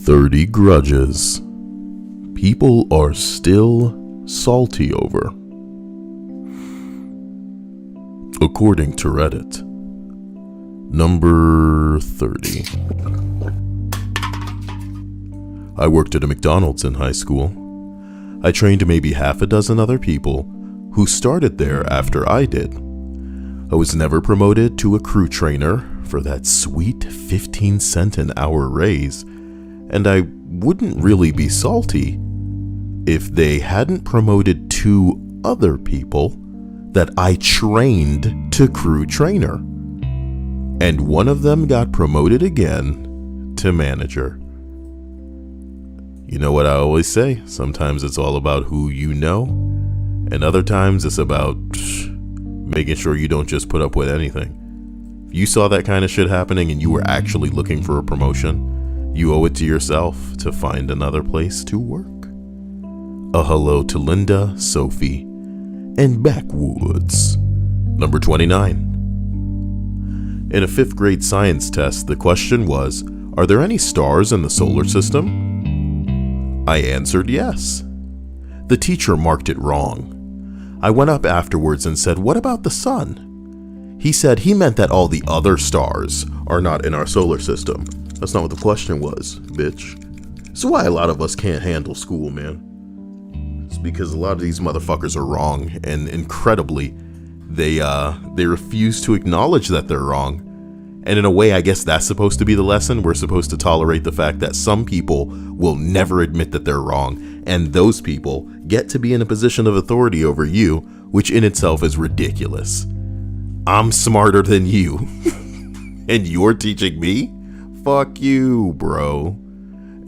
30 grudges people are still salty over. According to Reddit. Number 30. I worked at a McDonald's in high school. I trained maybe half a dozen other people who started there after I did. I was never promoted to a crew trainer for that sweet 15 cent an hour raise, and I wouldn't really be salty if they hadn't promoted 2 other people that I trained to crew trainer. And one of them got promoted again to manager. You know what I always say? Sometimes it's all about who you know, and other times it's about making sure you don't just put up with anything. If you saw that kind of shit happening and you were actually looking for a promotion, you owe it to yourself to find another place to work. A hello to Linda, Sophie, and Backwoods. Number 29. In a 5th grade science test, the question was, are there any stars in the solar system? I answered yes. The teacher marked it wrong. I went up afterwards and said, what about the sun? He said he meant that all the other stars are not in our solar system. That's not what the question was, bitch. That's why a lot of us can't handle school, man. It's because a lot of these motherfuckers are wrong, and incredibly, they refuse to acknowledge that they're wrong. And in a way, I guess that's supposed to be the lesson. We're supposed to tolerate the fact that some people will never admit that they're wrong, and those people get to be in a position of authority over you, which in itself is ridiculous. I'm smarter than you, and you're teaching me? Fuck you, bro.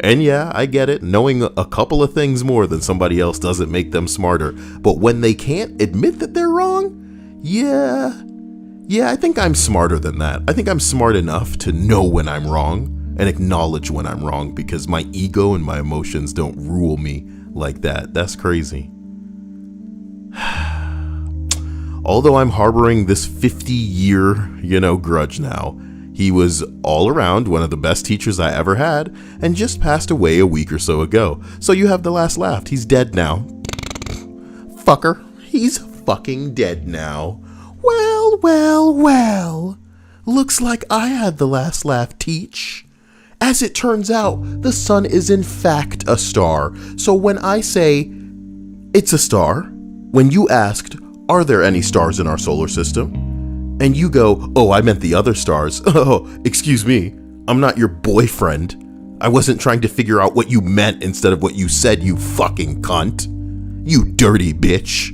And yeah, I get it. Knowing a couple of things more than somebody else doesn't make them smarter. But when they can't admit that they're wrong, yeah, I think I'm smarter than that. I think I'm smart enough to know when I'm wrong and acknowledge when I'm wrong, because my ego and my emotions don't rule me like that. That's crazy. Although I'm harboring this 50-year, grudge now, he was all around one of the best teachers I ever had and just passed away a week or so ago. So you have the last laugh. He's dead now. Fucker. He's fucking dead now. Well. Looks like I had the last laugh, Teach. As it turns out, the sun is in fact a star. So when I say it's a star, when you asked, are there any stars in our solar system? And you go, oh, I meant the other stars. Oh, excuse me. I'm not your boyfriend. I wasn't trying to figure out what you meant instead of what you said, you fucking cunt. You dirty bitch.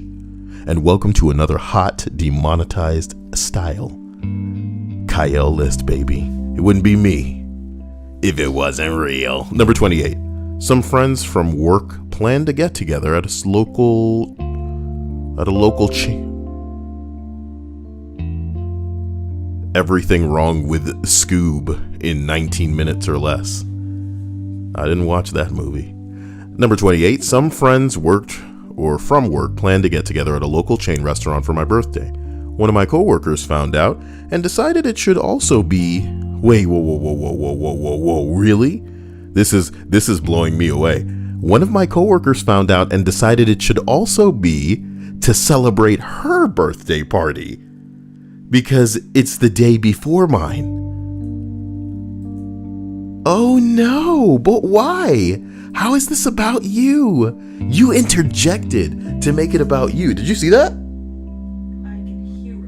And welcome to another hot, demonetized style. Kyle List, baby. It wouldn't be me if it wasn't real. Number 28. Some friends from work planned to get together at a local chain. Everything wrong with Scoob in 19 minutes or less. I didn't watch that movie. Number 28. Some friends from work planned to get together at a local chain restaurant for my birthday. One of my coworkers found out and decided it should also be... Wait, whoa, really? This is blowing me away. One of my coworkers found out and decided it should also be to celebrate her birthday party, because it's the day before mine. Oh no, but why? How is this about you? You interjected to make it about you. Did you see that? I can hear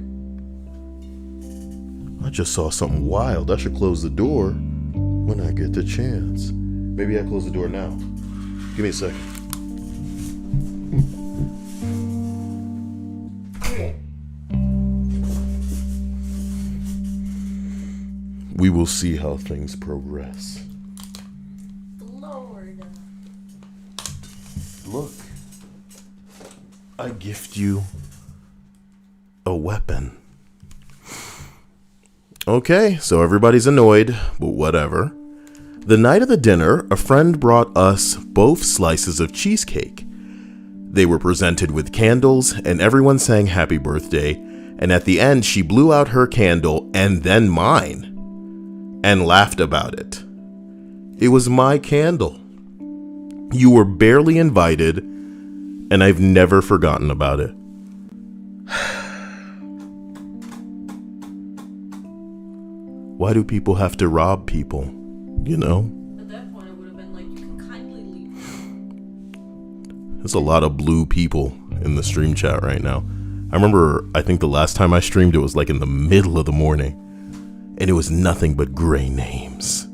it. I just saw something wild. I should close the door when I get the chance. Maybe I close the door now. Give me a second. We will see how things progress. Lord. Look, I gift you a weapon. Okay, so everybody's annoyed, but whatever. The night of the dinner, a friend brought us both slices of cheesecake. They were presented with candles, and everyone sang happy birthday, and at the end she blew out her candle and then mine, and laughed about it. It was my candle. You were barely invited, and I've never forgotten about it. Why do people have to rob people? You know? At that point, it would have been like, you can kindly leave. There's a lot of blue people in the stream chat right now. I remember, I think the last time I streamed, it was like in the middle of the morning. And it was nothing but gray names.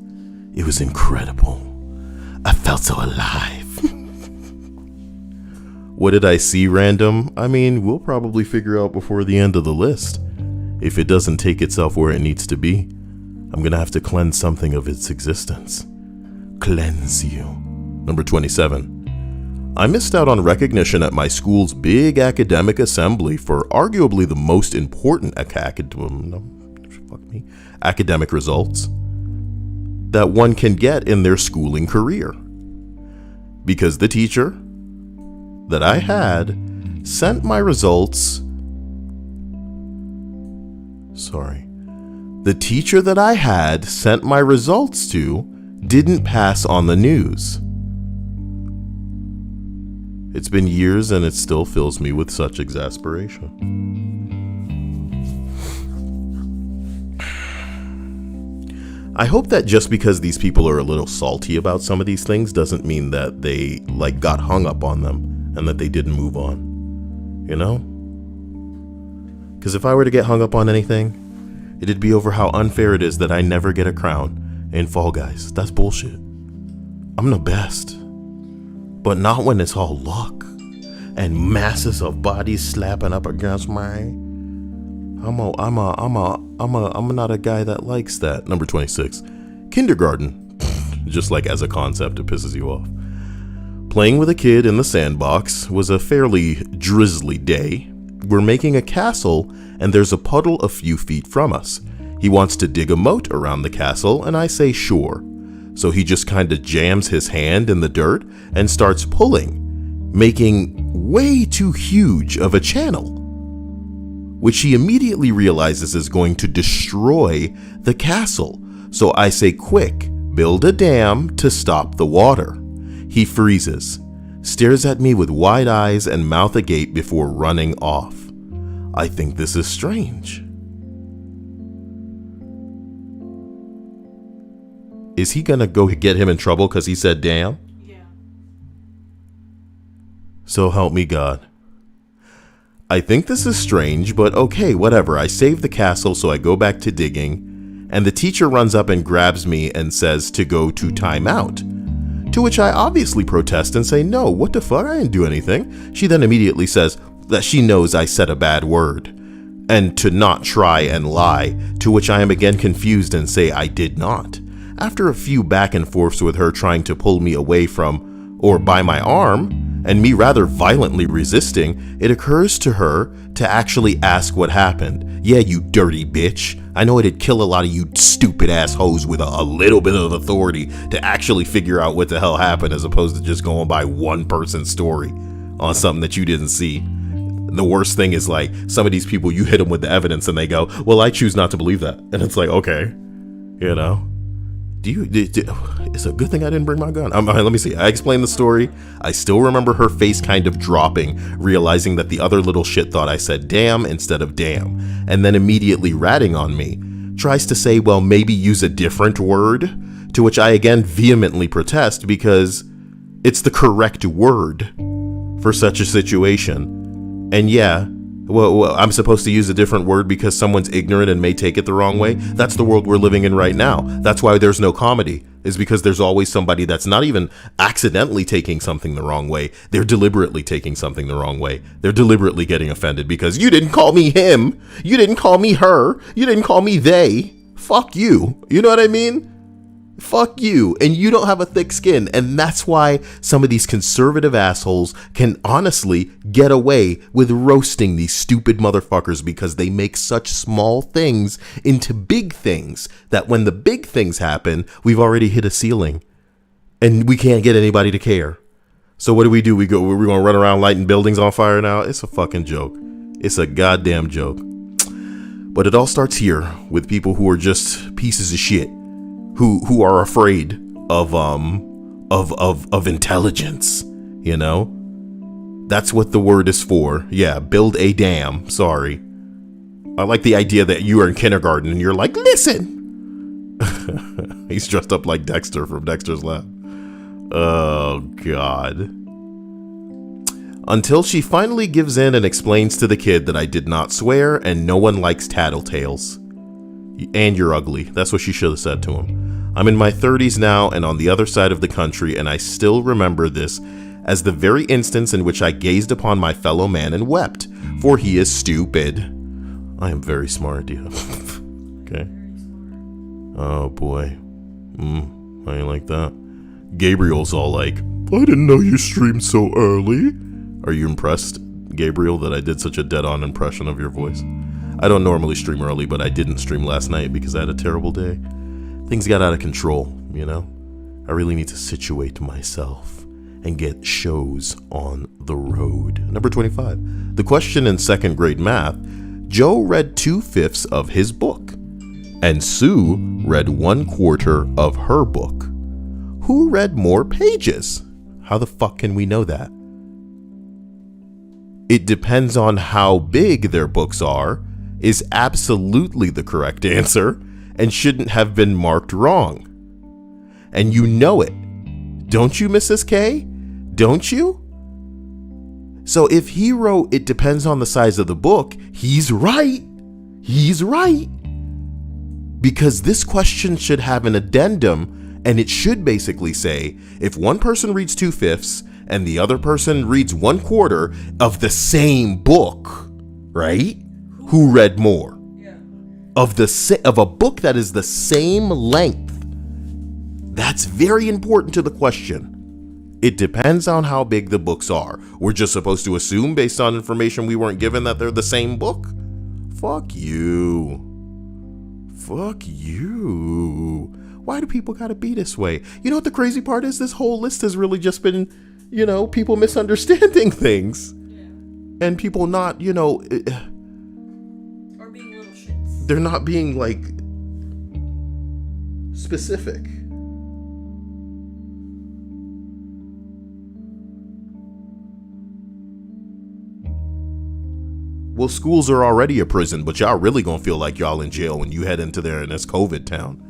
It was incredible. I felt so alive. What did I see random? I mean, we'll probably figure out before the end of the list. If it doesn't take itself where it needs to be, I'm gonna have to cleanse something of its existence. Cleanse you. Number 27. I missed out on recognition at my school's big academic assembly for arguably the most important academic results that one can get in their schooling career. Because the teacher that I had sent my results. The teacher that I had sent my results to didn't pass on the news. It's been years and it still fills me with such exasperation. I hope that just because these people are a little salty about some of these things doesn't mean that they got hung up on them and that they didn't move on, you know? Because if I were to get hung up on anything, it'd be over how unfair it is that I never get a crown in Fall Guys. That's bullshit. I'm the best. But not when it's all luck and masses of bodies slapping up against mine. I'm not a guy that likes that. Number 26. Kindergarten. Just like as a concept, it pisses you off. Playing with a kid in the sandbox was a fairly drizzly day. We're making a castle and there's a puddle a few feet from us. He wants to dig a moat around the castle and I say sure. So he just kind of jams his hand in the dirt and starts pulling, making way too huge of a channel, which he immediately realizes is going to destroy the castle. So I say, quick, build a dam to stop the water. He freezes, stares at me with wide eyes and mouth agape before running off. I think this is strange. Is he gonna go get him in trouble because he said damn? Yeah. So help me God. I think this is strange, but okay, whatever. I save the castle, so I go back to digging, and the teacher runs up and grabs me and says to go to timeout. To which I obviously protest and say, no, what the fuck? I didn't do anything. She then immediately says that she knows I said a bad word, and to not try and lie, to which I am again confused and say I did not. After a few back and forths with her trying to pull me away from or by my arm, and me rather violently resisting, it occurs to her to actually ask what happened. Yeah, you dirty bitch. I know it'd kill a lot of you stupid assholes with a little bit of authority to actually figure out what the hell happened as opposed to just going by one person's story on something that you didn't see. The worst thing is like some of these people, you hit them with the evidence and they go, well, I choose not to believe that. And it's like, okay, you know. It's a good thing I didn't bring my gun. Let me see. I explained the story. I still remember her face kind of dropping, realizing that the other little shit thought I said damn instead of damn, and then immediately ratting on me. Tries to say, well, maybe use a different word, to which I again vehemently protest because it's the correct word for such a situation. And yeah, well, I'm supposed to use a different word because someone's ignorant and may take it the wrong way. That's the world we're living in right now. That's why there's no comedy, is because there's always somebody that's not even accidentally taking something the wrong way. They're deliberately taking something the wrong way. They're deliberately getting offended because you didn't call me him. You didn't call me her. You didn't call me they. Fuck you. You know what I mean? Fuck you. And you don't have a thick skin. And that's why some of these conservative assholes can honestly get away with roasting these stupid motherfuckers because they make such small things into big things that when the big things happen, we've already hit a ceiling and we can't get anybody to care. So what do? We're going to run around lighting buildings on fire now? It's a fucking joke. It's a goddamn joke. But it all starts here with people who are just pieces of shit. Who are afraid of intelligence, you know? That's what the word is for. Yeah, build a dam. Sorry. I like the idea that you are in kindergarten and you're like, listen. He's dressed up like Dexter from Dexter's Lab. Oh, God. Until she finally gives in and explains to the kid that I did not swear and no one likes tattletales. And you're ugly. That's what she should have said to him. I'm in my 30s now and on the other side of the country, and I still remember this as the very instance in which I gazed upon my fellow man and wept, for he is stupid. I am very smart, yeah. Okay. Oh boy. I ain't like that. Gabriel's all like, I didn't know you streamed so early. Are you impressed, Gabriel, that I did such a dead-on impression of your voice? I don't normally stream early, but I didn't stream last night because I had a terrible day. Things got out of control, you know? I really need to situate myself and get shows on the road. Number 25. The question in second grade math, Joe read 2/5 of his book, and Sue read 1/4 of her book. Who read more pages? How the fuck can we know that? It depends on how big their books are is absolutely the correct answer and shouldn't have been marked wrong. And you know it. Don't you, Mrs. K? Don't you? So if he wrote, it depends on the size of the book, he's right. He's right. Because this question should have an addendum, and it should basically say, if one person reads 2/5 and the other person reads 1/4 of the same book, right? Who read more? Yeah. Of a book that is the same length. That's very important to the question. It depends on how big the books are. We're just supposed to assume based on information we weren't given that they're the same book? Fuck you. Fuck you. Why do people gotta be this way? You know what the crazy part is? This whole list has really just been, you know, people misunderstanding things. Yeah. And people not, you know... Or being little shits. They're not being, like, specific. Well, schools are already a prison, but y'all really gonna feel like y'all in jail when you head into there in this COVID town.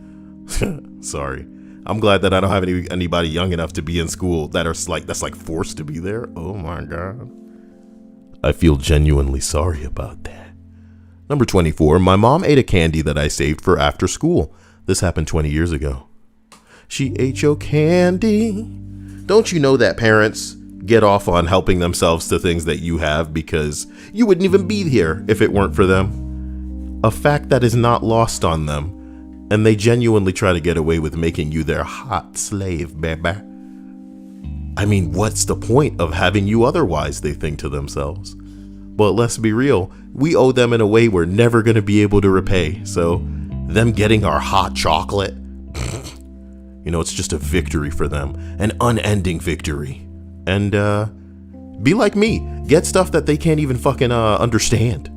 Sorry. I'm glad that I don't have anybody young enough to be in school that's like forced to be there. Oh my God. I feel genuinely sorry about that. Number 24, my mom ate a candy that I saved for after school. This happened 20 years ago. She ate your candy. Don't you know that parents get off on helping themselves to things that you have because you wouldn't even be here if it weren't for them? A fact that is not lost on them. And they genuinely try to get away with making you their hot slave, baby. I mean, what's the point of having you otherwise, they think to themselves. But let's be real, we owe them in a way we're never going to be able to repay. So them getting our hot chocolate, you know, it's just a victory for them, an unending victory. And be like me, get stuff that they can't even fucking understand.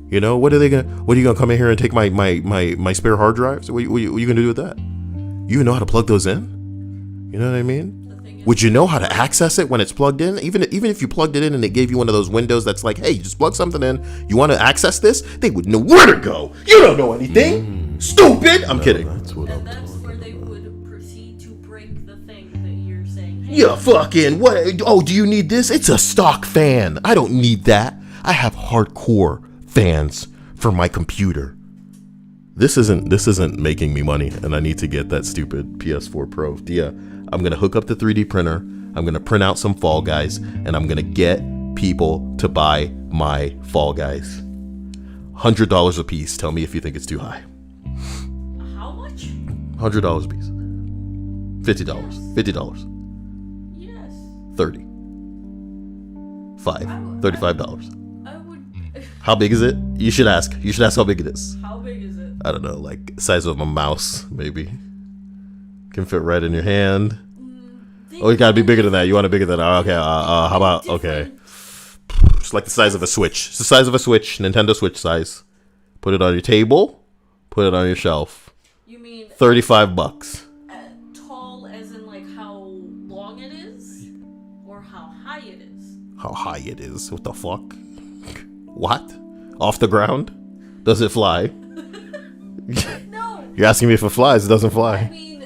You know, what are you gonna come in here and take my spare hard drives? What are you gonna do with that? You even know how to plug those in? You know what I mean? Would you know how to access it when it's plugged in? Even if you plugged it in and it gave you one of those windows that's like, hey, just plug something in. You want to access this? They would know where to go. You don't know anything. Stupid. I'm kidding. That's where they would proceed to break the thing that you're saying. Hey, Yeah, fucking what? Oh, do you need this? It's a stock fan. I don't need that. I have hardcore fans for my computer. This isn't making me money, and I need to get that stupid PS4 Pro. Yeah, I'm gonna hook up the 3D printer. I'm gonna print out some Fall Guys, and I'm gonna get people to buy my Fall Guys. $100 a piece. Tell me if you think it's too high. How much? $100 a piece. $50. $50. Yes. 30. $35. I would. How big is it? You should ask. You should ask how big it is. How big is it? I don't know, like size of a mouse, maybe. Can fit right in your hand. Oh, you gotta be bigger than that. You want it bigger than that? Okay. How about okay? It's like the size of a Switch. It's the size of a Switch, Nintendo Switch size. Put it on your table. Put it on your shelf. You mean $35. tall as in how high it is. What the fuck? What? Off the ground? Does it fly? No. You're asking me if it flies. It doesn't I fly. mean,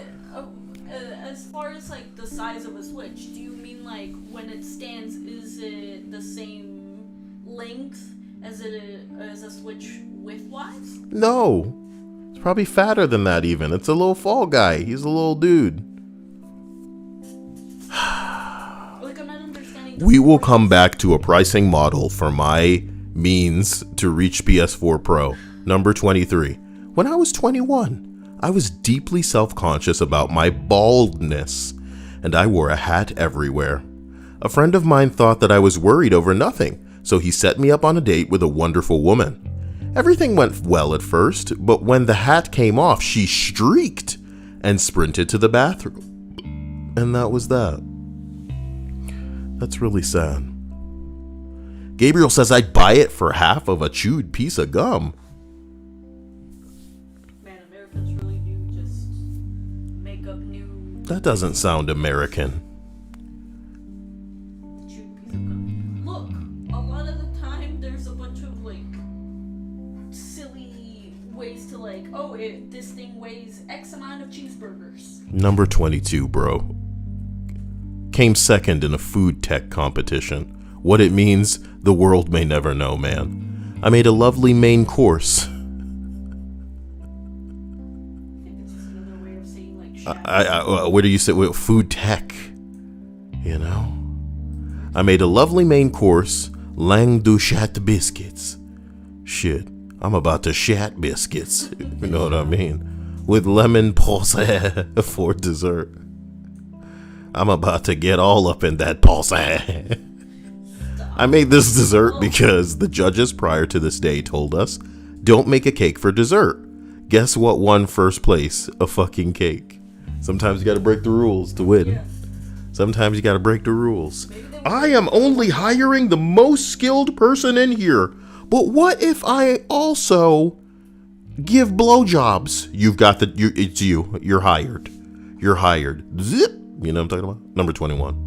as far as like the size of a switch, do you mean like when it stands, is it the same length as a switch width-wise? No. It's probably fatter than that even. It's a little fall guy. He's a little dude. Like, I'm not understanding. We will come back to a pricing model for my means to reach PS4 Pro. Number 23. When I was 21, I was deeply self-conscious about my baldness, and I wore a hat everywhere. A friend of mine thought that I was worried over nothing, so he set me up on a date with a wonderful woman. Everything went well at first, but when the hat came off, she shrieked and sprinted to the bathroom. And that was that. That's really sad. Gabriel says I'd buy it for half of a chewed piece of gum. Man, Americans really do just make up new. That doesn't sound American. Chewed piece of gum. Look, a lot of the time there's a bunch of like silly ways to like, oh, this thing weighs X amount of cheeseburgers. Number 22, bro. Came second in a food tech competition. What it means, the world may never know, man. I made a lovely main course. I think it's just another way of saying like shit. What do you say? Well, food tech. You know? I made a lovely main course, langue du chat biscuits. Shit, I'm about to shat biscuits. You know what I mean? With lemon pulse for dessert. I'm about to get all up in that pulse. I made this dessert because the judges prior to this day told us, don't make a cake for dessert. Guess what won first place? A fucking cake. Sometimes you gotta break the rules to win. Yeah. Sometimes you gotta break the rules. I am only hiring the most skilled person in here. But what if I also give blowjobs? It's you. You're hired. You're hired. Zip. You know what I'm talking about? Number 21.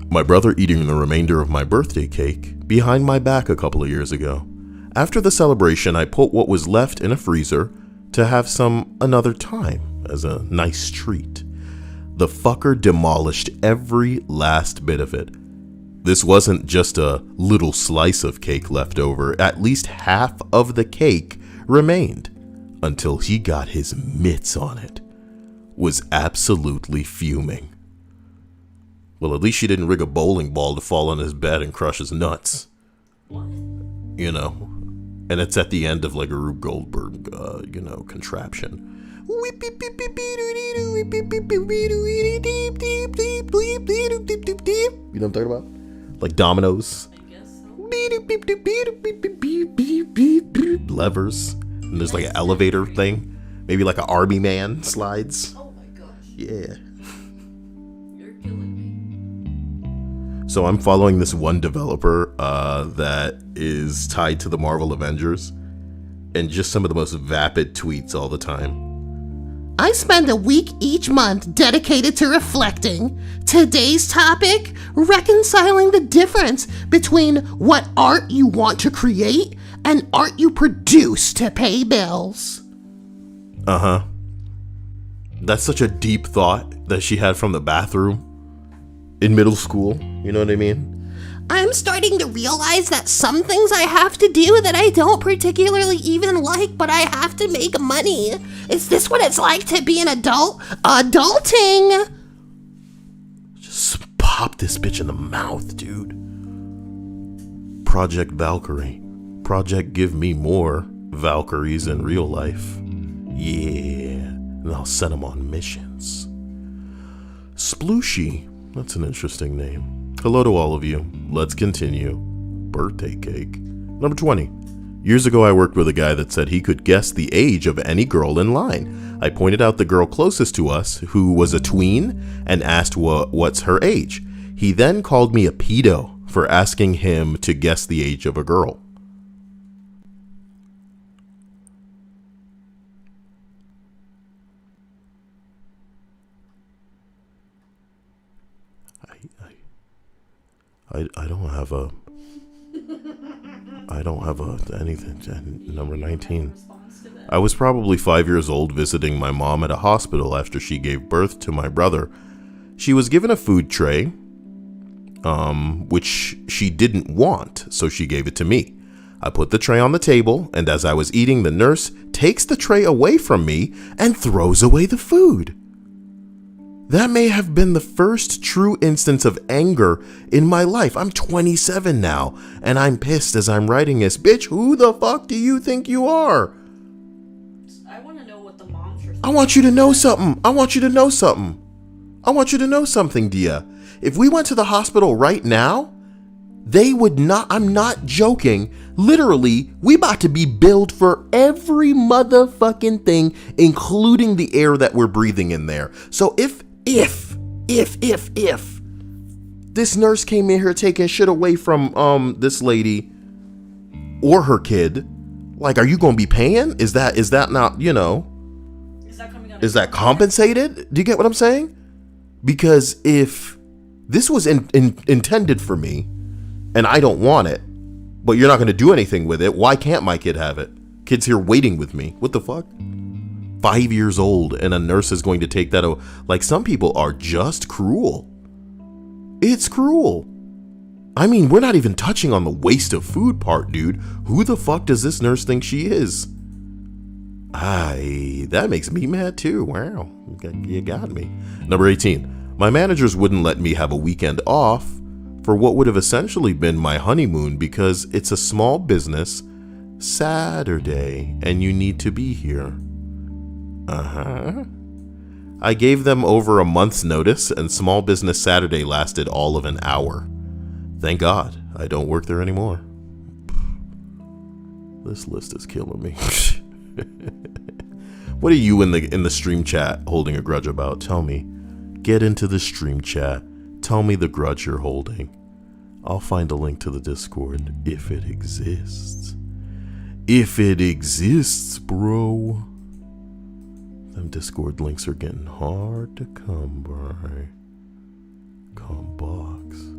My brother eating the remainder of my birthday cake behind my back a couple of years ago. After the celebration, I put what was left in a freezer to have some another time as a nice treat. The fucker demolished every last bit of it. This wasn't just a little slice of cake left over. At least half of the cake remained until he got his mitts on it. Was absolutely fuming. Well, at least she didn't rig a bowling ball to fall on his bed and crush his nuts. What? You know. And it's at the end of like a Rube Goldberg, contraption. You know what I'm talking about? Like dominoes. I guess so. Levers. And there's like an elevator thing. Maybe like an army man slides. Oh my gosh. Yeah. You're killing me. So I'm following this one developer that is tied to the Marvel Avengers, and just some of the most vapid tweets all the time. I spend a week each month dedicated to reflecting. Today's topic, reconciling the difference between what art you want to create and art you produce to pay bills. Uh-huh. That's such a deep thought that she had from the bathroom in middle school. You know what I mean? I'm starting to realize that some things I have to do that I don't particularly even like, but I have to make money. Is this what it's like to be an adult? Adulting! Just pop this bitch in the mouth, dude. Project Valkyrie. Project Give Me More Valkyries in real life. Yeah. And I'll send them on missions. Splooshy. That's an interesting name. Hello to all of you. Let's continue. Birthday cake. Number 20. Years ago, I worked with a guy that said he could guess the age of any girl in line. I pointed out the girl closest to us, who was a tween, and asked what's her age. He then called me a pedo for asking him to guess the age of a girl. I don't have a anything. Number 19. I was probably 5 years old visiting my mom at a hospital after she gave birth to my brother. She was given a food tray, which she didn't want, so she gave it to me. I put the tray on the table, and as I was eating, the nurse takes the tray away from me and throws away the food. That may have been the first true instance of anger in my life. I'm 27 now, and I'm pissed as I'm writing this. Bitch, who the fuck do you think you are? I want to know what the moms are thinking. I want you to know something. I want you to know something. I want you to know something, Dia. If we went to the hospital right now, they would not, I'm not joking, literally, we about to be billed for every motherfucking thing, including the air that we're breathing in there. So if this nurse came in here taking shit away from this lady or her kid, like, are you gonna be paying? Is that not, you know, is that compensated? Do you get what I'm saying? Because if this was intended for me and I don't want it, but you're not going to do anything with it, why can't my kid have it? Kid's here waiting with me. What the fuck? 5 years old and a nurse is going to take that. Like, some people are just cruel. It's cruel. I mean, we're not even touching on the waste of food part, dude. Who the fuck does this nurse think she is? That makes me mad too. Wow, you got me. Number 18. My managers wouldn't let me have a weekend off for what would have essentially been my honeymoon because it's a small business Saturday and you need to be here. I gave them over a month's notice and small business Saturday lasted all of an hour. Thank God I don't work there anymore. This list is killing me. What are you in the stream chat holding a grudge about? Tell me. Get into the stream chat. Tell me the grudge you're holding. I'll find a link to the Discord if it exists. If it exists, bro. Them Discord links are getting hard to come by. Combox.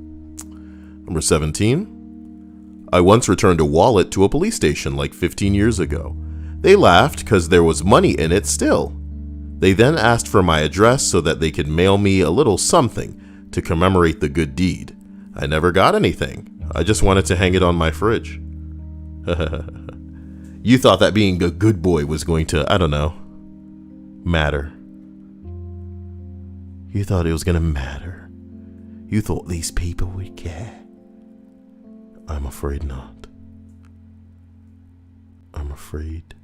Number 17. I once returned a wallet to a police station like 15 years ago. They laughed because there was money in it still. They then asked for my address so that they could mail me a little something to commemorate the good deed. I never got anything. I just wanted to hang it on my fridge. You thought that being a good boy was going to, I don't know, matter. You thought it was going to matter. You thought these people would care. I'm afraid not. I'm afraid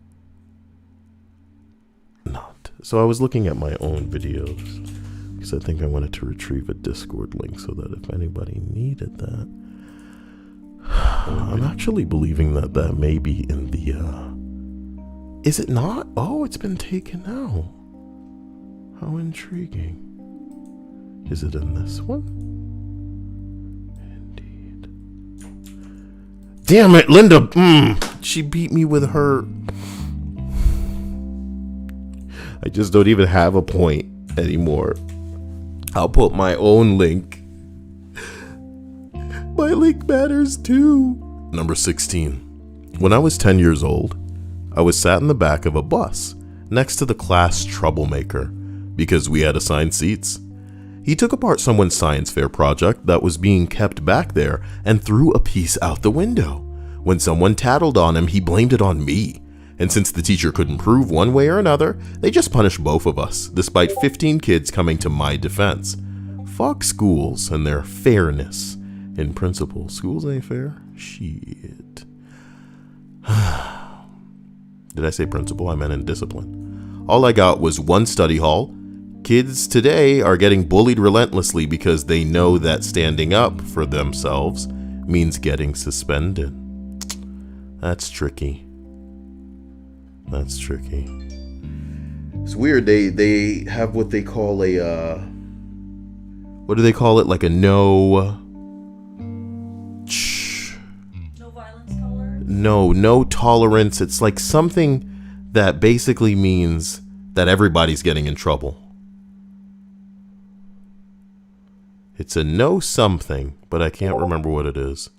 not. So I was looking at my own videos because I think I wanted to retrieve a Discord link so that if anybody needed that. I'm actually believing that may be in the, is it not? Oh, it's been taken out. How intriguing. Is it in this one? Indeed. Damn it, Linda. She beat me with her. I just don't even have a point anymore. I'll put my own link. My link matters too. Number 16. When I was 10 years old, I was sat in the back of a bus next to the class troublemaker because we had assigned seats. He took apart someone's science fair project that was being kept back there and threw a piece out the window. When someone tattled on him, he blamed it on me. And since the teacher couldn't prove one way or another, they just punished both of us, despite 15 kids coming to my defense. Fuck schools and their fairness. In principle, schools ain't fair? Shit. Did I say principle? I meant in discipline. All I got was one study hall. Kids today are getting bullied relentlessly because they know that standing up for themselves means getting suspended. That's tricky. That's tricky. It's weird. They have what they call a what do they call it? Like a no violence tolerance? No tolerance. It's like something that basically means that everybody's getting in trouble. It's a no something, but I can't remember what it is.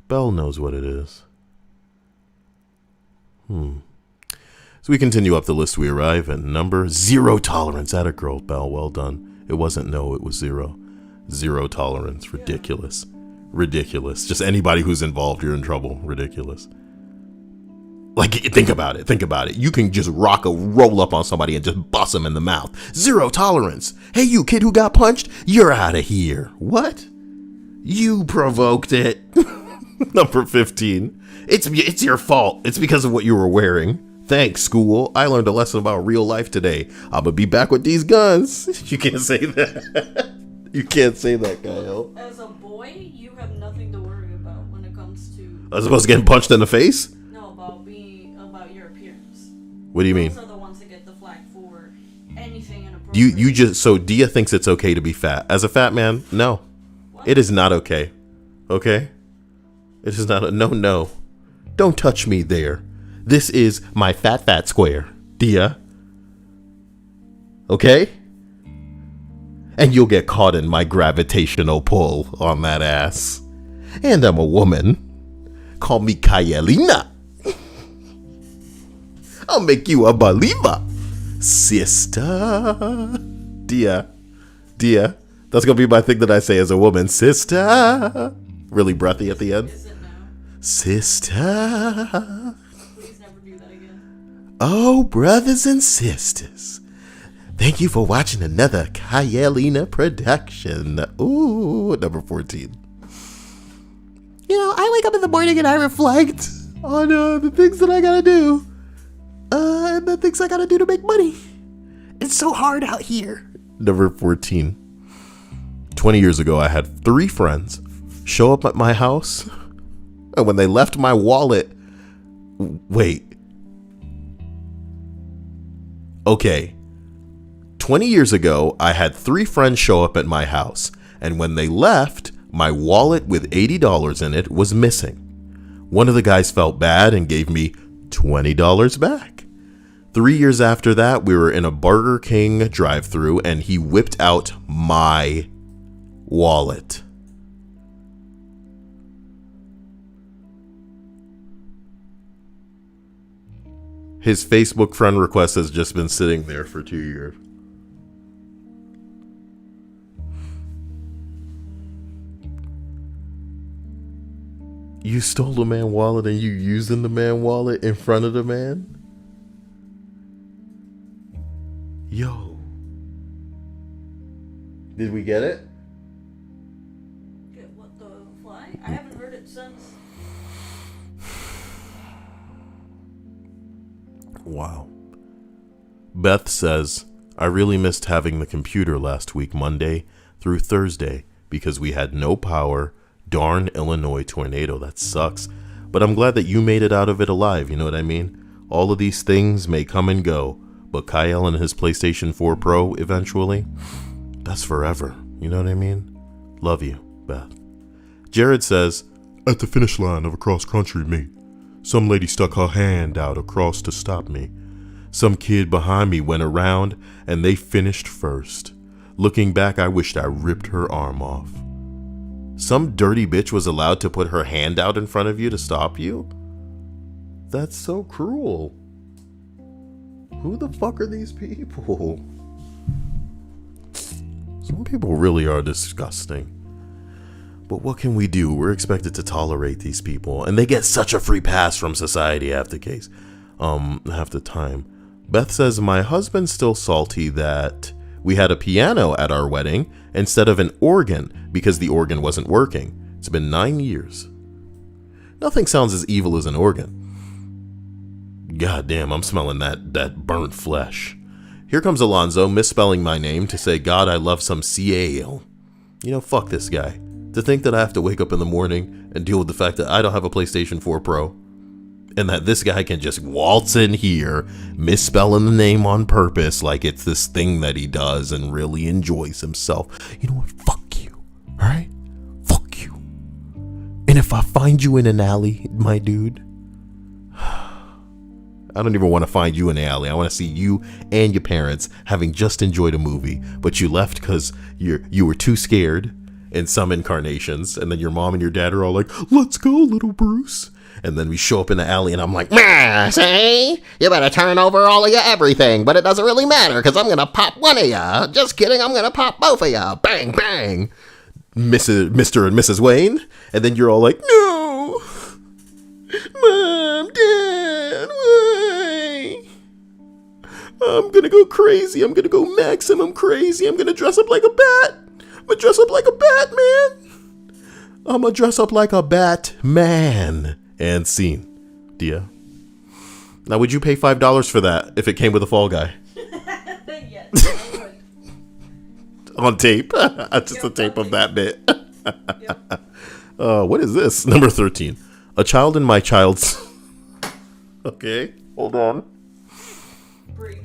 Belle knows what it is. So we continue up the list. We arrive at number 0 tolerance. Atta girl, Belle. Well done. It wasn't no, it was 0. 0 tolerance. Ridiculous. Ridiculous. Just anybody who's involved, you're in trouble. Ridiculous. Like, think about it. Think about it. You can just roll up on somebody and just bust them in the mouth. 0 tolerance. Hey, you kid who got punched, you're out of here. What? You provoked it. Number 15. It's your fault. It's because of what you were wearing. Thanks, school. I learned a lesson about real life today. I'm gonna be back with these guns. You can't say that. You can't say that, Kyle. As a boy, you have nothing to worry about when it comes to... As opposed to getting punched in the face? No, about your appearance. What do you mean? Those are the ones that get the flag for anything inappropriate. You just... So Dia thinks it's okay to be fat. As a fat man, no. What? It is not okay. Okay? It is not no. Don't touch me there. This is my fat square, Dia. Okay? And you'll get caught in my gravitational pull on that ass. And I'm a woman. Call me Kayelina. I'll make you a believer, sister. Dia. That's gonna be my thing that I say as a woman, sister. Really breathy at the end. Is it now? Sister. Please never do that again. Oh, brothers and sisters. Thank you for watching another Kayelina production. Ooh, number 14. You know, I wake up in the morning and I reflect on the things that I gotta do. And the things I gotta do to make money. It's so hard out here. Number 14. 20 years ago, I had 3 friends show up at my house. And when they left my wallet... Wait. Okay. 20 years ago, I had 3 friends show up at my house. And when they left, my wallet with $80 in it was missing. One of the guys felt bad and gave me $20 back. 3 years after that, we were in a Burger King drive-thru and he whipped out my wallet. His Facebook friend request has just been sitting there for 2 years. You stole the man wallet and you using the man wallet in front of the man? Yo. Did we get it? Get what the fly? I haven't heard it since. Wow. Beth says, I really missed having the computer last week, Monday through Thursday, because we had no power. Darn Illinois tornado. That sucks. But I'm glad that you made it out of it alive. You know what I mean? All of these things may come and go, but Kyle and his PlayStation 4 Pro eventually, that's forever. You know what I mean? Love you, Beth. Jared says, at the finish line of a cross-country meet, some lady stuck her hand out across to stop me. Some kid behind me went around and they finished first. Looking back, I wished I ripped her arm off. Some dirty bitch was allowed to put her hand out in front of you to stop you? That's so cruel. Who the fuck are these people? Some people really are disgusting. But what can we do? We're expected to tolerate these people, and they get such a free pass from society half the time. Beth says, my husband's still salty that we had a piano at our wedding instead of an organ because the organ wasn't working. It's been 9 years. Nothing sounds as evil as an organ. God damn, I'm smelling that burnt flesh. Here comes Alonzo misspelling my name to say, God, I love some CAL. You know, fuck this guy. To think that I have to wake up in the morning and deal with the fact that I don't have a PlayStation 4 Pro and that this guy can just waltz in here misspelling the name on purpose like it's this thing that he does and really enjoys himself. You know what? Fuck you. All right? Fuck you. And if I find you in an alley, my dude, I don't even want to find you in the alley. I want to see you and your parents having just enjoyed a movie, but you left because you were too scared in some incarnations. And then your mom and your dad are all like, let's go, little Bruce. And then we show up in the alley and I'm like, Meh, see? You better turn over all of your everything, but it doesn't really matter because I'm going to pop one of ya. Just kidding, I'm going to pop both of ya. Bang, bang. Mr. and Mrs. Wayne. And then you're all like, no. Mom, Dad, why? I'm going to go crazy. I'm going to go maximum crazy. I'm going to dress up like a bat. I'm going to dress up like a Batman. I'm going to dress up like a Batman. And scene. Dia. Now, would you pay $5 for that if it came with a Fall Guy? Yes, I would. On tape. Just a tape of that bit. Yep. What is this? Number 13. A child in my child's... Okay, hold on. Breathe.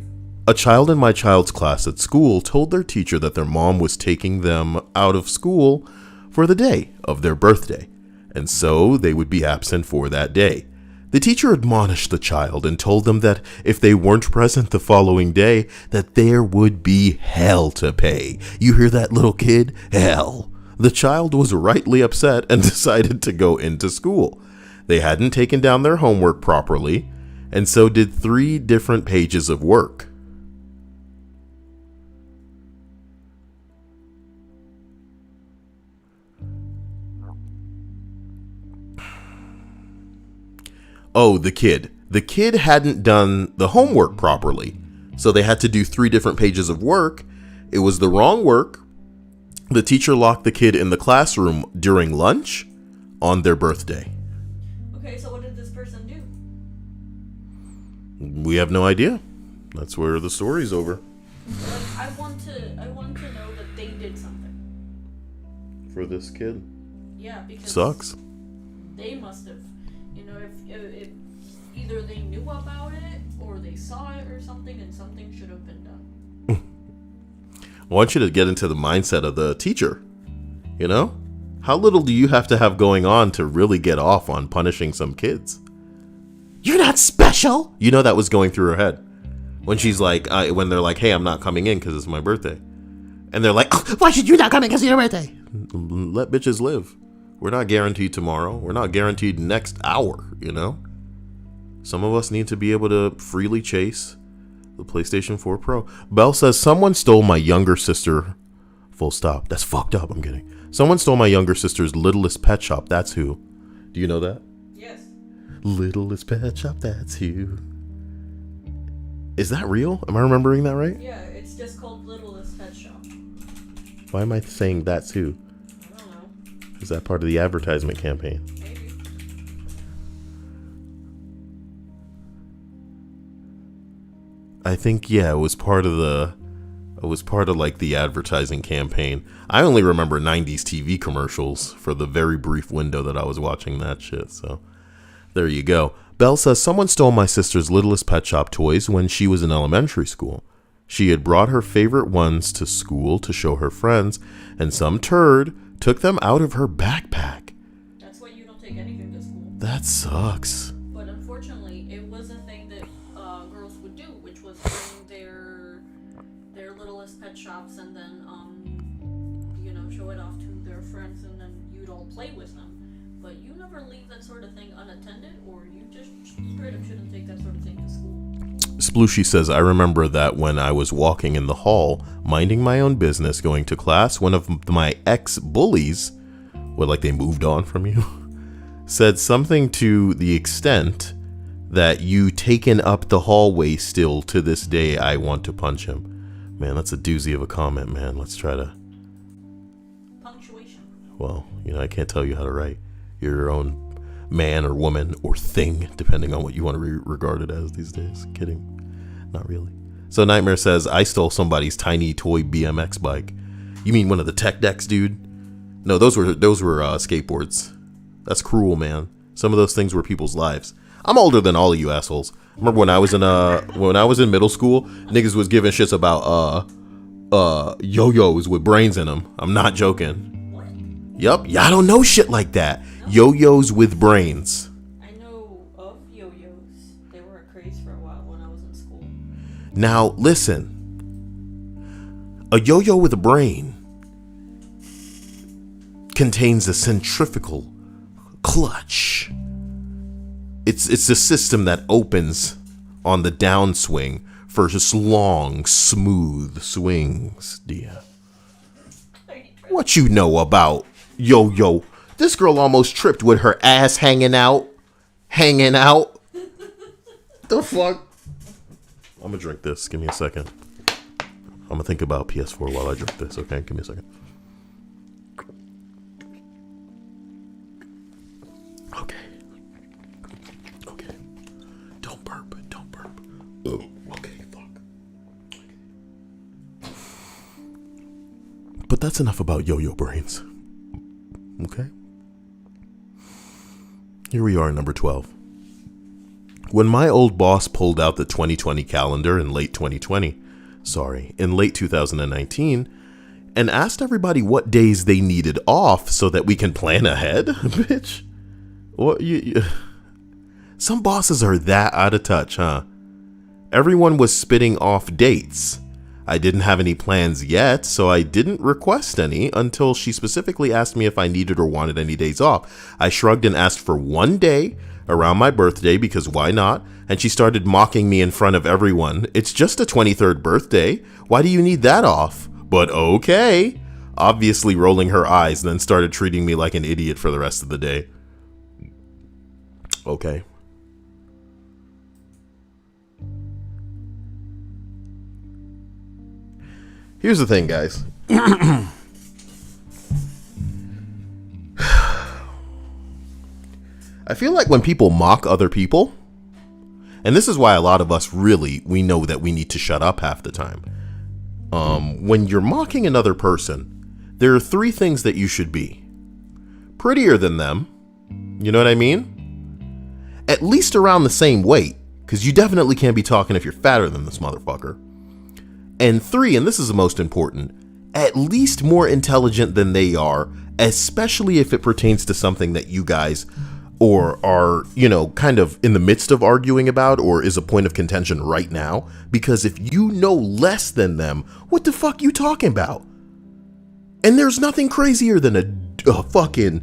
A child in my child's class at school told their teacher that their mom was taking them out of school for the day of their birthday, and so they would be absent for that day. The teacher admonished the child and told them that if they weren't present the following day, that there would be hell to pay. You hear that, little kid? Hell. The child was rightly upset and decided to go into school. They hadn't taken down their homework properly, and so did 3 different pages of work. Oh, the kid. The kid hadn't done the homework properly, so they had to do 3 different pages of work. It was the wrong work. The teacher locked the kid in the classroom during lunch on their birthday. Okay, so what did this person do? We have no idea. That's where the story's over. Like, I want to know that they did something. For this kid. Yeah, because Sucks. they must have, if either they knew about it or they saw it or something, and something should have been done. I want you to get into the mindset of the teacher. You know? How little do you have to have going on to really get off on punishing some kids? You're not special. You know that was going through her head. When she's like, when they're like, hey, I'm not coming in because it's my birthday. And they're like, Why should you not come in because of your birthday? let bitches live. We're not guaranteed tomorrow. We're not guaranteed next hour, you know? Some of us need to be able to freely chase the PlayStation 4 Pro. Belle says, someone stole my younger sister. Full stop. That's fucked up. I'm kidding. Someone stole my younger sister's Littlest Pet Shop. That's who. Do you know that? Yes. Littlest Pet Shop. That's who. Is that real? Am I remembering that right? Yeah, it's just called Littlest Pet Shop. Why am I saying that's who? I don't know. Is that part of the advertisement campaign? Maybe. I think, yeah, it was part of like the advertising campaign. I only remember 90s TV commercials for the very brief window that I was watching that shit. So there you go. Belle says, someone stole my sister's Littlest Pet Shop toys when she was in elementary school. She had brought her favorite ones to school to show her friends, and some turd took them out of her backpack. That's why you don't take anything to school. That sucks. But unfortunately, it was a thing that girls would do, which was bring their Littlest Pet Shops and then show it off to their friends, and then you'd all play with them. But you never leave that sort of thing unattended, or you just straight up shouldn't take that sort of thing to school. Splooshy says, I remember that when I was walking in the hall, minding my own business, going to class, one of my ex-bullies, like they moved on from you, said something to the extent that you taken up the hallway still to this day. I want to punch him. Man, that's a doozy of a comment, man. Let's try to... Punctuation. Well, I can't tell you how to write. You're your own man or woman or thing, depending on what you want to be regarded as these days. Kidding. Not really. So Nightmare says, I stole somebody's tiny toy BMX bike. You mean one of the tech decks, dude? No, those were skateboards. That's cruel, man. Some of those things were people's lives. I'm older than all of you assholes. Remember when I was in middle school, niggas was giving shits about yo-yos with brains in them. I'm not joking. Yup, y'all don't know shit like that. No. Yo-yos with brains. I know of yo-yos. They were a craze for a while when I was in school. Now, listen. A yo-yo with a brain contains a centrifugal clutch. It's the system that opens on the downswing for just long, smooth swings, dear. What you know about yo-yo? This girl almost tripped with her ass hanging out. The fuck? I'm gonna drink this. Give me a second. I'm gonna think about PS4 while I drink this, okay? Give me a second. Okay. Don't burp. Oh, okay, fuck. But that's enough about yo-yo brains. Okay? Here we are, number 12. When my old boss pulled out the 2020 calendar in late 2019, and asked everybody what days they needed off so that we can plan ahead, bitch. What some bosses are that out of touch, huh? Everyone was spitting off dates. I didn't have any plans yet, so I didn't request any until she specifically asked me if I needed or wanted any days off. I shrugged and asked for one day around my birthday because why not? And she started mocking me in front of everyone. It's just a 23rd birthday. Why do you need that off? But okay. Obviously rolling her eyes, then started treating me like an idiot for the rest of the day. Okay. Here's the thing, guys. I feel like when people mock other people, and this is why a lot of us we know that we need to shut up half the time. When you're mocking another person, there are 3 things that you should be. Prettier than them. You know what I mean? At least around the same weight, because you definitely can't be talking if you're fatter than this motherfucker. And 3, and this is the most important, at least more intelligent than they are, especially if it pertains to something that you guys or are, kind of in the midst of arguing about or is a point of contention right now. Because if you know less than them, what the fuck you talking about? And there's nothing crazier than a fucking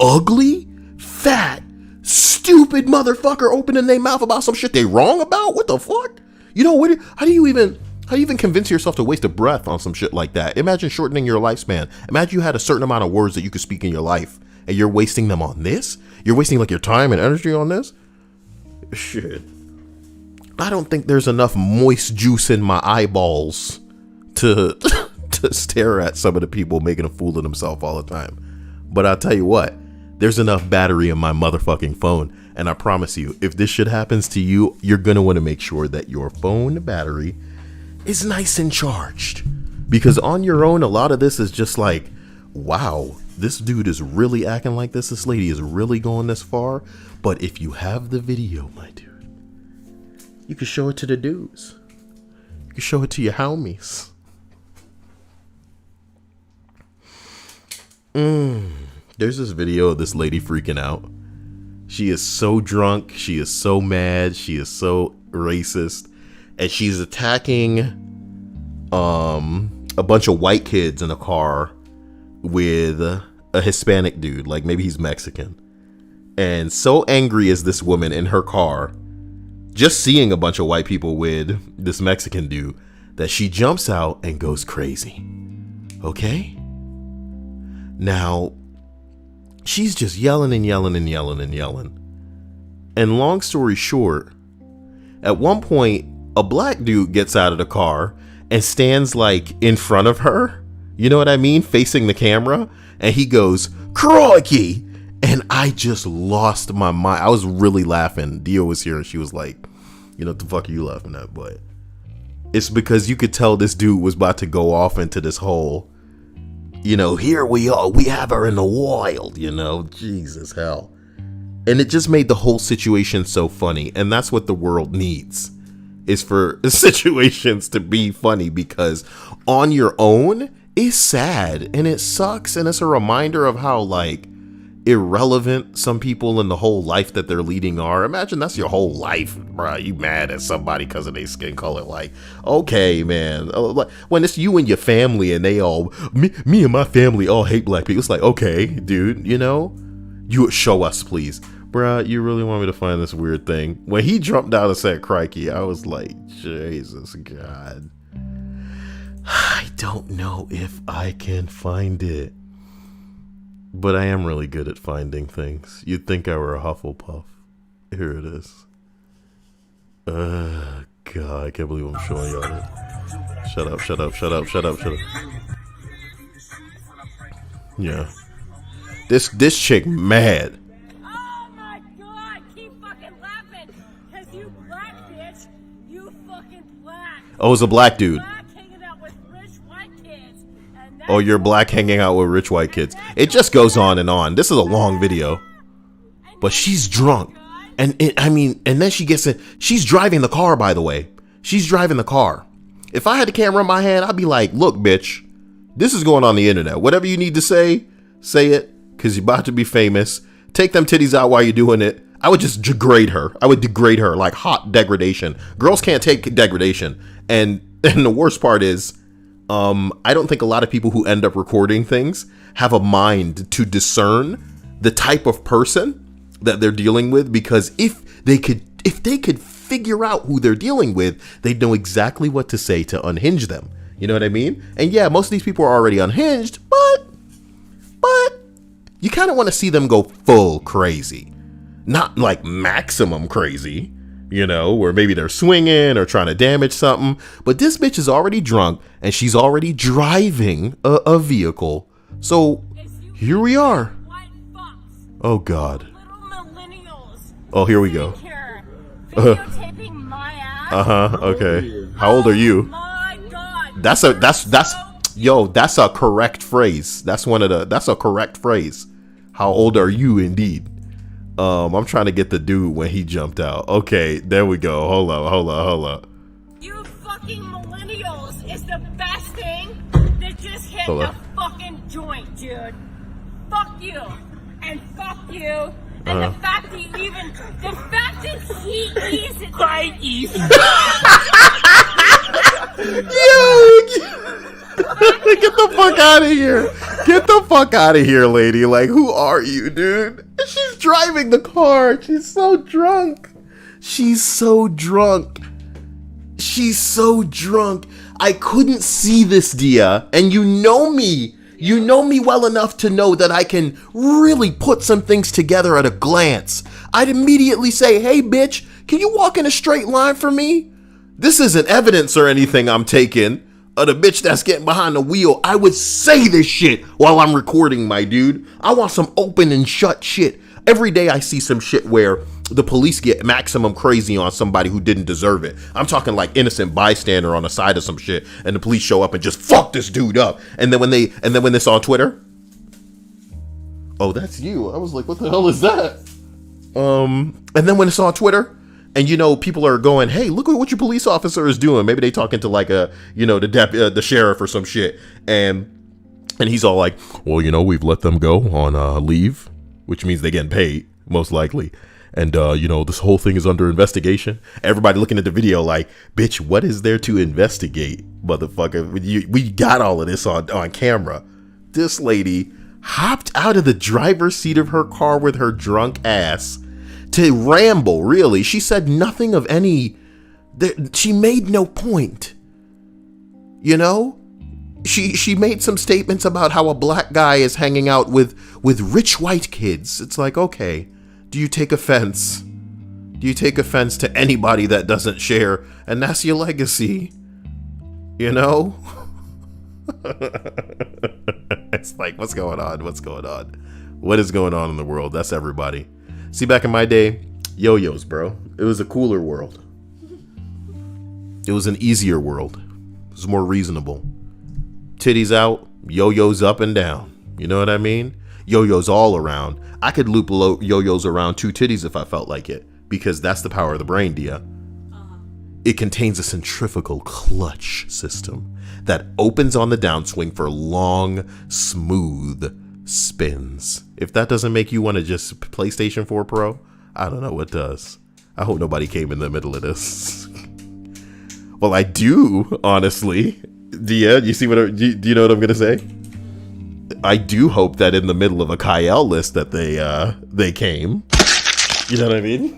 ugly, fat, stupid motherfucker opening their mouth about some shit they wrong about. What the fuck? How do you even convince yourself to waste a breath on some shit like that? Imagine shortening your lifespan. Imagine you had a certain amount of words that you could speak in your life, and you're wasting them on this? You're wasting like your time and energy on this? Shit. I don't think there's enough moist juice in my eyeballs to stare at some of the people making a fool of themselves all the time. But I'll tell you what, there's enough battery in my motherfucking phone. And I promise you, if this shit happens to you, you're going to want to make sure that your phone battery is nice and charged. Because on your own, a lot of this is just like, wow, this dude is really acting like this. This lady is really going this far. But if you have the video, my dude, you can show it to the dudes. You can show it to your homies. There's this video of this lady freaking out. She is so drunk. She is so mad. She is so racist. And she's attacking a bunch of white kids in a car with a Hispanic dude. Like maybe he's Mexican. And so angry is this woman in her car, just seeing a bunch of white people with this Mexican dude, that she jumps out and goes crazy. Okay? Now, she's just yelling and yelling and yelling and yelling. And long story short, at one point, a black dude gets out of the car and stands like in front of her. You know what I mean? Facing the camera. And he goes, "Crikey!" And I just lost my mind. I was really laughing. Dio was here and she was like, what the fuck are you laughing at? But it's because you could tell this dude was about to go off into this whole, here we are, we have her in the wild, Jesus hell. And it just made the whole situation so funny. And that's what the world needs, is for situations to be funny, because on your own it's sad and it sucks. And it's a reminder of how, like, irrelevant some people and the whole life that they're leading are. Imagine that's your whole life, bro. You mad at somebody because of their skin color. Like, okay, man. When it's you and your family and they all, me and my family all hate black people. It's like, okay, dude, you know, you show us, please. Bruh, you really want me to find this weird thing? When he jumped out and said crikey, I was like, Jesus God. I don't know if I can find it. But I am really good at finding things. You'd think I were a Hufflepuff. Here it is. God, I can't believe I'm showing y'all it. Shut up. Yeah. This chick mad. Oh my God, keep fucking laughing. Cause you black bitch, you fucking black. Oh, it's a black dude. Black hanging out with rich white kids. And Oh, you're black hanging out with rich white kids. It just goes on and on. This is a long video. But she's drunk. And then she gets in. She's driving the car, by the way. She's driving the car. If I had the camera in my hand, I'd be like, look, bitch, this is going on the internet. Whatever you need to say it. Because you're about to be famous. Take them titties out while you're doing it. I would just degrade her. I would degrade her like hot degradation. Girls can't take degradation. And the worst part is, I don't think a lot of people who end up recording things have a mind to discern the type of person that they're dealing with, because if they could figure out who they're dealing with, they'd know exactly what to say to unhinge them. You know what I mean? And yeah, most of these people are already unhinged, but you kind of want to see them go full crazy, not like maximum crazy, you know, where maybe they're swinging or trying to damage something. But this bitch is already drunk and she's already driving a vehicle. So here we are. Oh God. Oh, here we go. Videotaping my ass. Okay. How old are you? My God. That's a correct phrase. That's a correct phrase. How old are you indeed? I'm trying to get the dude when he jumped out. Okay, there we go. Hold up. You fucking millennials is the best thing that just hit the fucking joint, dude. Fuck you. And fuck you. And the fact that he eats it. I eat. Get the fuck out of here. Get the fuck out of here, lady. Like, who are you, dude? She's driving the car. She's so drunk. I couldn't see this, Dia. And you know me. You know me well enough to know that I can really put some things together at a glance. I'd immediately say, hey, bitch, can you walk in a straight line for me? This isn't evidence or anything I'm taking of the bitch that's getting behind the wheel. I would say this shit while I'm recording, my dude. I want some open and shut shit. Every day I see some shit where the police get maximum crazy on somebody who didn't deserve it. I'm talking like innocent bystander on the side of some shit, and the police show up and just fuck this dude up. And then when this on Twitter, oh, that's you. I was like, what the hell is that? And then when it's on Twitter, and you know, people are going, hey, look at what your police officer is doing. Maybe they talking to like the sheriff or some shit, and he's all like, well, you know, we've let them go on leave, which means they're getting paid most likely. And, you know, this whole thing is under investigation. Everybody looking at the video like, bitch, what is there to investigate, motherfucker? We got all of this on camera. This lady hopped out of the driver's seat of her car with her drunk ass to ramble, really. She said nothing of any... She made no point. You know? She made some statements about how a black guy is hanging out with rich white kids. It's like, okay... Do you take offense? Do you take offense to anybody that doesn't share? And that's your legacy. You know? It's like, what's going on? What is going on in the world? That's everybody. See, back in my day, yo-yos, bro. It was a cooler world. It was an easier world. It was more reasonable. Titties out, yo-yos up and down. You know what I mean? Yo-yos all around. I could loop yo-yos around two titties if I felt like it, because that's the power of the brain, Dia. It contains a centrifugal clutch system that opens on the downswing for long, smooth spins. If that doesn't make you want to just PlayStation 4 Pro, I don't know what does. I hope nobody came in the middle of this. Well, I do, honestly. Dia, you see what? Do you know what I'm gonna say? I do hope that in the middle of a Kyle list that they came. You know what I mean?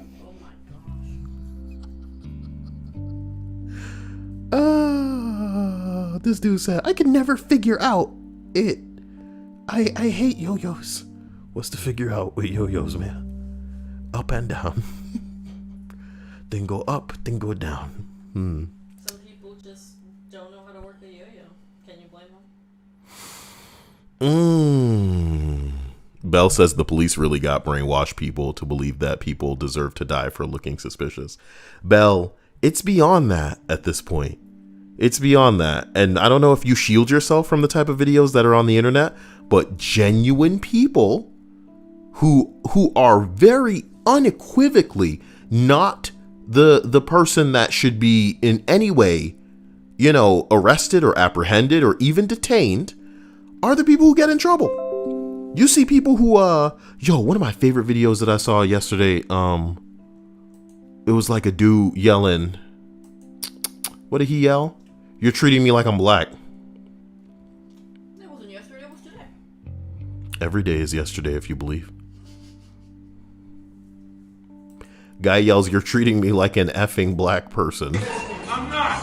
This dude said, I can never figure out it. I hate yo-yos. What's to figure out with yo-yos, man? Up and down. Then go up, then go down. Some people just don't know how to work a yo-yo. Can you blame them? Belle says the police really got brainwashed people to believe that people deserve to die for looking suspicious. Belle, it's beyond that at this point. It's beyond that. And I don't know if you shield yourself from the type of videos that are on the internet, but genuine people who are very unequivocally not the person that should be in any way, you know, arrested or apprehended or even detained are the people who get in trouble. You see people who one of my favorite videos that I saw yesterday, it was like a dude yelling, what did he yell? You're treating me like I'm black. It wasn't yesterday, it was today. Every day is yesterday if you believe. Guy yells, you're treating me like an effing black person. I'm not.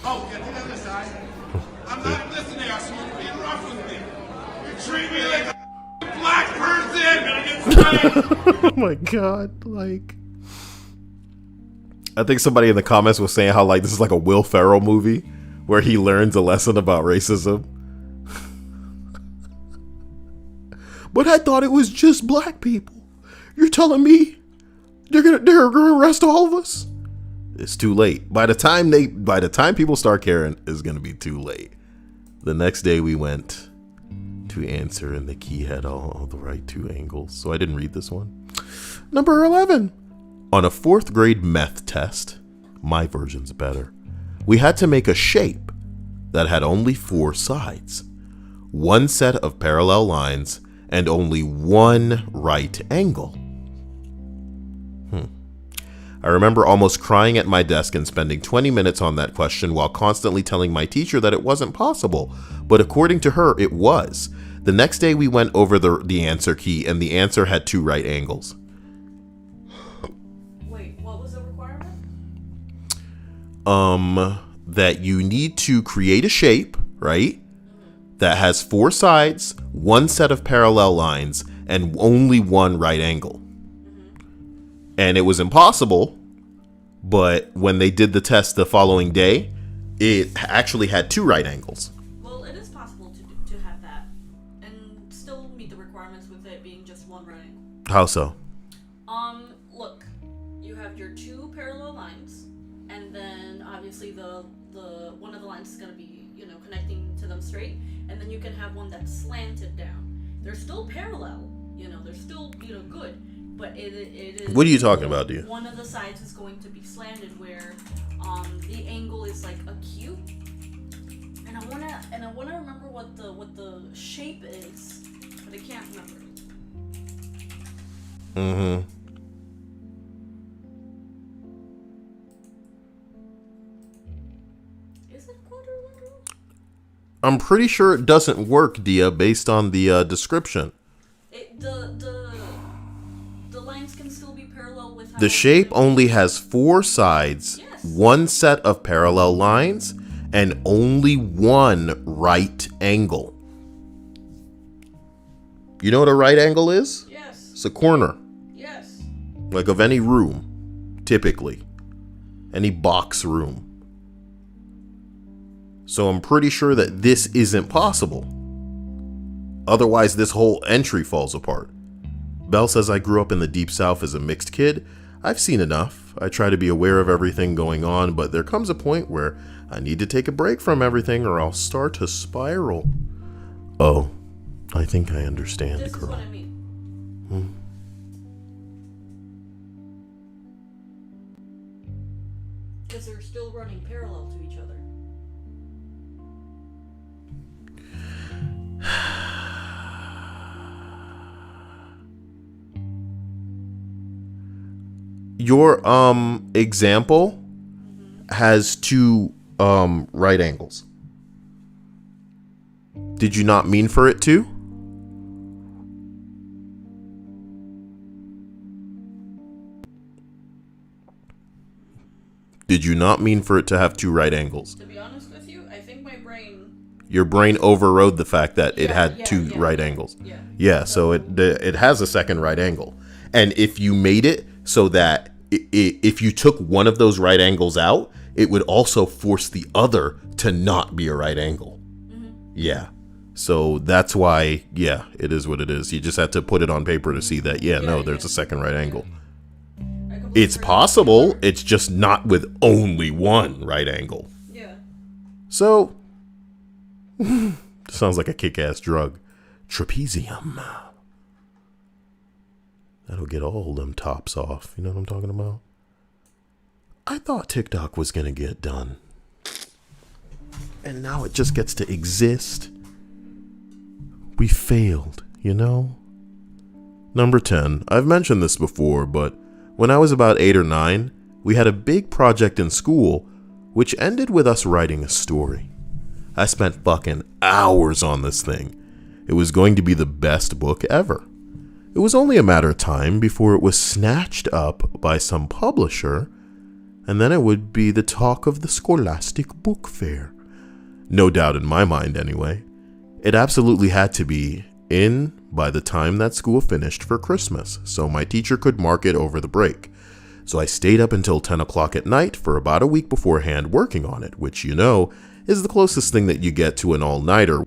Oh, get to the other side. I'm not listening. I'm supposed to be rough with me. You treat me like a black person. Oh my god, like. I think somebody in the comments was saying how like this is like a Will Ferrell movie where he learns a lesson about racism. But I thought it was just black people. You're telling me they're gonna arrest all of us? It's too late. By the time people start caring, it's gonna be too late. The next day we went to answer and the key had all the right two angles. So I didn't read this one. Number 11. On a 4th grade math test, my version's better, we had to make a shape that had only 4 sides, 1 set of parallel lines, and only 1 right angle. I remember almost crying at my desk and spending 20 minutes on that question while constantly telling my teacher that it wasn't possible, but according to her, it was. The next day we went over the answer key and the answer had 2 right angles. That you need to create a shape, right? That has 4 sides, 1 set of parallel lines, and only 1 right angle. And it was impossible, but when they did the test the following day, it actually had 2 right angles. Well, it is possible to have that and still meet the requirements with it being just 1 right angle. How so? Look, you have your 2 parallel lines, and then obviously the one of the lines is going to be, you know, connecting to them straight, and then you can have one that's slanted down. They're still parallel, you know, they're still, you know, good, but it is. What are you talking about, dude? One of the sides is going to be slanted where the angle is like acute, and I wanna remember what the shape is, but I can't remember. I'm pretty sure it doesn't work, Dia, based on the description. The lines can still be parallel with. The shape only has 4 sides, yes. 1 set of parallel lines, and only 1 right angle. You know what a right angle is? Yes. It's a corner. Yes. Like of any room, typically. Any box room. So I'm pretty sure that this isn't possible. Otherwise, this whole entry falls apart. Belle says I grew up in the Deep South as a mixed kid. I've seen enough. I try to be aware of everything going on, but there comes a point where I need to take a break from everything or I'll start to spiral. Oh, I think I understand, This girl. is what I mean. Because they're still running parallel to each other. your example has two right angles. Did you not mean for it to? Did you not mean for it to have two right angles? To be honest with you, I think my brain... Your brain overrode the fact that it had two right angles. Yeah, so it has a second right angle. And if you made it so that if you took one of those right angles out, it would also force the other to not be a right angle. Yeah. So that's why, it is what it is. You just had to put it on paper to see that, there's a second right angle. It's possible, it's just not with only one right angle. Yeah. So, sounds like a kick-ass drug. Trapezium. That'll get all them tops off. You know what I'm talking about? I thought TikTok was gonna get done. And now it just gets to exist. We failed, you know? Number 10. I've mentioned this before, but when I was about 8 or 9, we had a big project in school which ended with us writing a story. I spent fucking hours on this thing. It was going to be the best book ever. It was only a matter of time before it was snatched up by some publisher, and then it would be the talk of the Scholastic Book Fair. No doubt in my mind, anyway. It absolutely had to be in by the time that school finished for Christmas, so my teacher could mark it over the break. So I stayed up until 10 o'clock at night for about a week beforehand working on it, which, is the closest thing that you get to an all-nighter